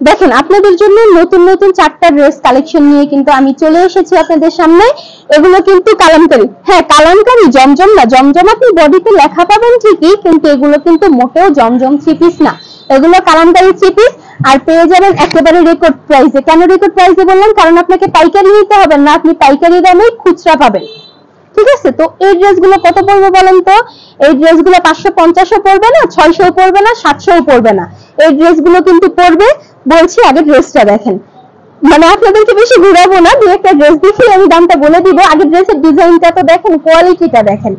দেখেন আপনাদের জন্য নতুন নতুন 4টা ড্রেস কালেকশন নিয়ে কিন্তু আমি চলে এসেছি আপনাদের সামনে। এগুলো কিন্তু কালামকারী, হ্যাঁ কালামকারী, জমজম না। জমজম আপনি বডিতে লেখা পাবেন ঠিকই, কিন্তু এগুলো কিন্তু মোটেও জমজম থ্রি পিস না, এগুলো কালামকারী থ্রি পিস। আর পেয়ে যাবেন একেবারে রেকর্ড প্রাইসে। কেন রেকর্ড প্রাইসে বললাম, কারণ আপনাকে পাইকারি নিতে হবে না, আপনি পাইকারি দামে খুচরা পাবেন। ঠিক আছে, তো এই ড্রেসগুলো কত পড়বে বলেন তো? এই ড্রেসগুলো 550ও পড়বে না, 600ও পড়বে না, 700ও পড়বে না। এই ড্রেসগুলো কিন্তু পড়বে, বলছি আগে ড্রেসটা দেখেন, মানে আপনাদেরকে বেশি ঘুরাবো না, দুই একটা ড্রেস দেখিয়ে আমি দামটা বলে দিব। আগে ড্রেসের ডিজাইনটা তো দেখেন, কোয়ালিটিটা দেখেন।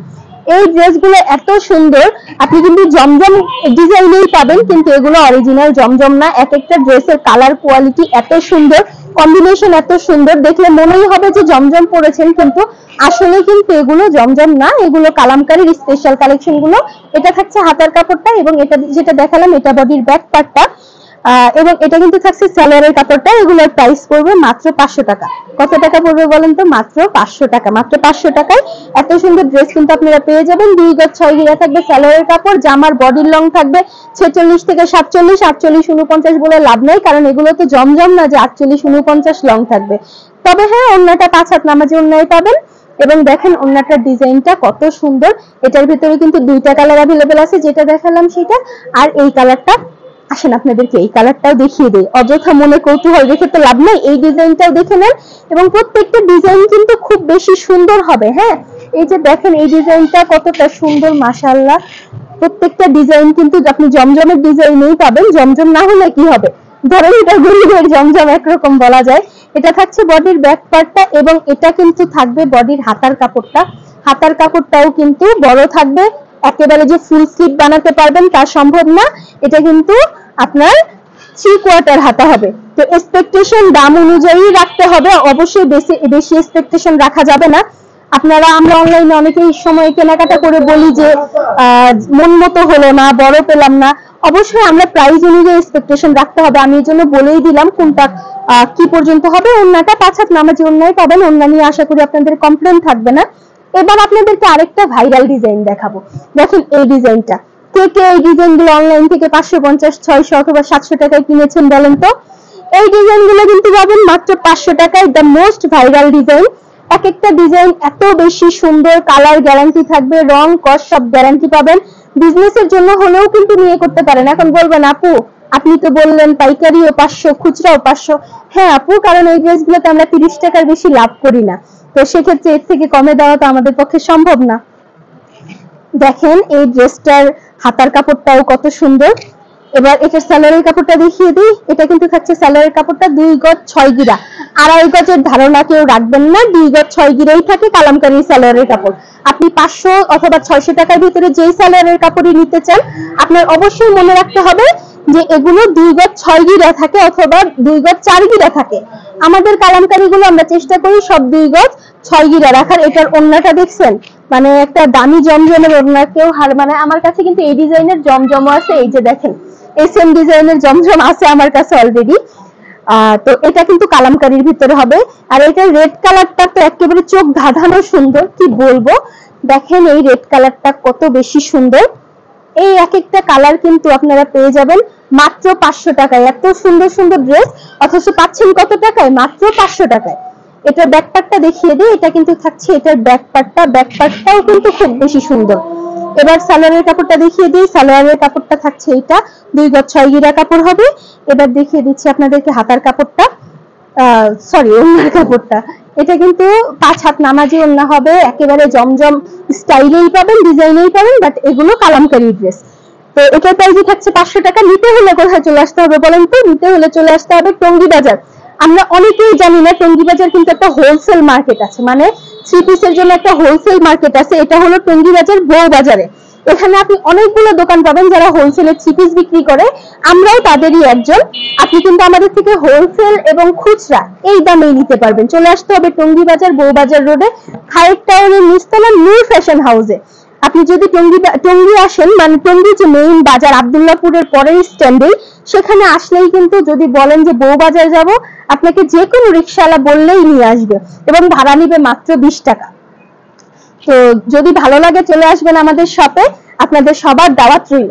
এই ড্রেসগুলো এত সুন্দর, আপনি কিন্তু জমজম ডিজাইনেই পাবেন, কিন্তু এগুলো অরিজিনাল জমজম না। এক একটা ড্রেসের কালার কোয়ালিটি এত সুন্দর, কম্বিনেশন এত সুন্দর, দেখলে মনেই হবে যে জমজম পরেছেন, কিন্তু আসলে কিন্তু এগুলো জমজম না, এগুলো কালামকারীর স্পেশাল কালেকশন গুলো। এটা থাকছে হাতার কাপড়টা, এবং এটা যেটা দেখালাম এটা বডির ব্যাক পার্টটা, এবং এটা কিন্তু থাকছে সালোয়ারের কাপড়টা। এগুলোর প্রাইস পড়বে মাত্র 500 টাকা। কত টাকা পড়বে বলেন তো? মাত্র 500 টাকা। মাত্র 500 টাকায় এত সুন্দর ড্রেস কিন্তু আপনারা পেয়ে যাবেন। 2 গজ 6 ঘেরা থাকবে সালোয়ারের কাপড়, জামার বডির লং থাকবে 46 থেকে 47, 48 49 বলে লাভ নাই, কারণ এগুলো তো জমজম না যে 48 49 লং থাকবে। তবে হ্যাঁ, ওন্নাটা 5 হাত নামাজি ওন্নায় পাবেন। এবং দেখেন ওন্নাটার ডিজাইনটা কত সুন্দর। এটার ভিতরে কিন্তু 2টা কালার अवेलेबल আছে, যেটা দেখালাম সেটা, আর এই কালারটা। আসেন আপনাদেরকে এই কালারটাও দেখিয়ে দেই, অযথা মনে কৌতূহল রেখে তো লাভ নেই। এই ডিজাইনটাও দেখে নেন, এবং প্রত্যেকটা ডিজাইন কিন্তু খুব বেশি সুন্দর হবে। হ্যাঁ, এই যে দেখেন এই ডিজাইনটা কতটা সুন্দর, মাশাআল্লাহ। প্রত্যেকটা ডিজাইন কিন্তু আপনি জমজমের ডিজাইনেই পাবেন, জমজম না হলে কি হবে, ধরেন এটা গরিবের জমজম একরকম বলা যায়। এটা থাকছে বডির ব্যাক পার্টটা, এবং এটা কিন্তু থাকবে বডির হাতার কাপড়টা। হাতার কাপড়টাও কিন্তু বড় থাকবে, একেবারে যে ফুল স্লিভ বানাতে পারবেন তা সম্ভব না। এটা কিন্তু আপনার 3/4 হাতা হবে। তো এক্সপেকটেশন দাম অনুযায়ী রাখতে হবে, অবশ্যই বেশি বেশি এক্সপেকটেশন রাখা যাবে না। আমরা অনলাইনে অনেকেই সময় কেনাকাটা করে বলি যে মন মতো হলো না, বড় পেলাম না। অবশ্যই আমরা প্রাইস অনুযায়ী এক্সপেকটেশন রাখতে হবে। আমি এর জন্য বলেই দিলাম কোনটা কি পর্যন্ত হবে। ওন্নাটা 5 হাত নামাজি ওন্নাই পাবেন, ওন্না নিয়ে আশা করি আপনাদের কমপ্লেইন থাকবে না। এবার আপনাদেরকে আরেকটা ভাইরাল ডিজাইন দেখাবো। দেখেন এই ডিজাইনটা, কে কে এই ডিজাইনগুলো অনলাইন থেকে 550, 600 অথবা 700 টাকায় কিনেছেন বলেন তো? এই ডিজাইনগুলো কিন্তু পাবেন মাত্র 500 টাকায়, দ্য মোস্ট ভাইরাল ডিজাইন। এক একটা ডিজাইন এত বেশি সুন্দর, কালার গ্যারান্টি থাকবে, রং কস সব গ্যারান্টি পাবেন। বিজনেসের জন্য হলেও কিন্তু নিয়ে করতে পারেন। এখন বলবেন আপু আপনি তো বললেন পাইকারিও 500, খুচরাও 500। হ্যাঁ আপু, কারণ এই ড্রেসগুলোতে আমরা 30 টাকার বেশি লাভ করি না, তো সেক্ষেত্রে এর থেকে কমে দেওয়া তো আমাদের পক্ষে সম্ভব না। দেখেন এই ড্রেসটার হাতার কাপড়টাও কত সুন্দর। এবার এটার সালোয়ারের কাপড়টা দেখিয়ে দিই। এটা কিন্তু থাকছে সালোয়ারের কাপড়টা 2 গজ 6 গিরা, 2.5 গজের ধারণা কেউ রাখবেন না, 2 গজ 6 গিরাই থাকে কালামকারী সালোয়ারের কাপড়। আপনি 500 অথবা 600 টাকার ভিতরে যেই সালোয়ারের কাপড়ই নিতে চান, আপনার অবশ্যই মনে রাখতে হবে যে এগুলো 2 গজ 6 গিরা থাকে অথবা 2 গজ 4 গিরা থাকে। আমাদের কালামকারীগুলো আমরা চেষ্টা করি সব 2 গজ 6 গিরা রাখার। এটার ওন্নাটা দেখছেন, মানে একটা দামি জমজমের ওন্না কেউ হার মানে। আমার কাছে কিন্তু এই ডিজাইনের জমজমও আছে, এই যে দেখেন এই সেম ডিজাইনের জমজম আছে আমার কাছে অলরেডি। তো এটা কিন্তু কালামকারীর ভিতরে হবে। আর এটা রেড কালারটা তো একেবারে চোখ ধাঁধানো সুন্দর, কি বলবো। দেখেন এই রেড কালারটা কত বেশি সুন্দর। এই এক একটা কালার কিন্তু আপনারা পেয়ে যাবেন মাত্র 500 টাকায়। এত সুন্দর সুন্দর ড্রেস, অথচ পাচ্ছেন কত টাকায়? মাত্র 500 টাকায়। এটার ব্যাক পার্টটা দেখিয়ে দিই। এটা কিন্তু থাকছে এটার ব্যাক পার্টটাও কিন্তু খুব বেশি সুন্দর। এবার সালোয়ারের কাপড়টা দেখিয়ে দিই। সালোয়ারের কাপড়টা থাকছে এটা 2 গজ 6 গিরা কাপড় হবে। এবার দেখিয়ে দিচ্ছি আপনাদেরকে হাতার কাপড়টা, সরি ওন্নার কাপড়টা। এটা কিন্তু 5 হাত নামাজি ওন্না হবে, একেবারে জমজম স্টাইলেই পাবেন, ডিজাইনেই পাবেন, বাট এগুলো কালামকারী ড্রেস। তো এটার প্রাইস থাকছে 500 টাকা। নিতে হলে কোথায় চলে আসতে হবে বলেন তো? নিতে হলে চলে আসতে হবে টঙ্গী বাজার। আমরা অনেকেই জানি না টঙ্গী বাজার কিন্তু একটা হোলসেল মার্কেট আছে, মানে থ্রি পিসের জন্য একটা হোলসেল মার্কেট আছে। এটা হলো টঙ্গী বাজার বউ বাজারে। এখানে আপনি অনেকগুলো দোকান পাবেন যারা হোলসেলে থ্রি পিস বিক্রি করে, আমরাও তাদেরই একজন। আপনি কিন্তু আমাদের থেকে হোলসেল এবং খুচরা এই দামেই নিতে পারবেন। চলে আসতে হবে টঙ্গী বাজার বউ বাজার রোডে, হাইট টাউনের নিচতলা নিউ ফ্যাশন হাউসে। আপনি যদি টঙ্গী আসেন, মানে টঙ্গী যে মেইন বাজার আব্দুল্লাহপুরের পরের স্ট্যান্ডে, সেখানে আসলেই কিন্তু যদি বলেন যে বউ বাজার যাব, আপনাকে যে কোনো রিকশাওয়ালা বললেই নিয়ে আসবে, এবং ভাড়া নিবে মাত্র 20 টাকা। তো যদি ভালো লাগে চলে আসবেন আমাদের শপে, আপনাদের সবার দাওয়াত রইল।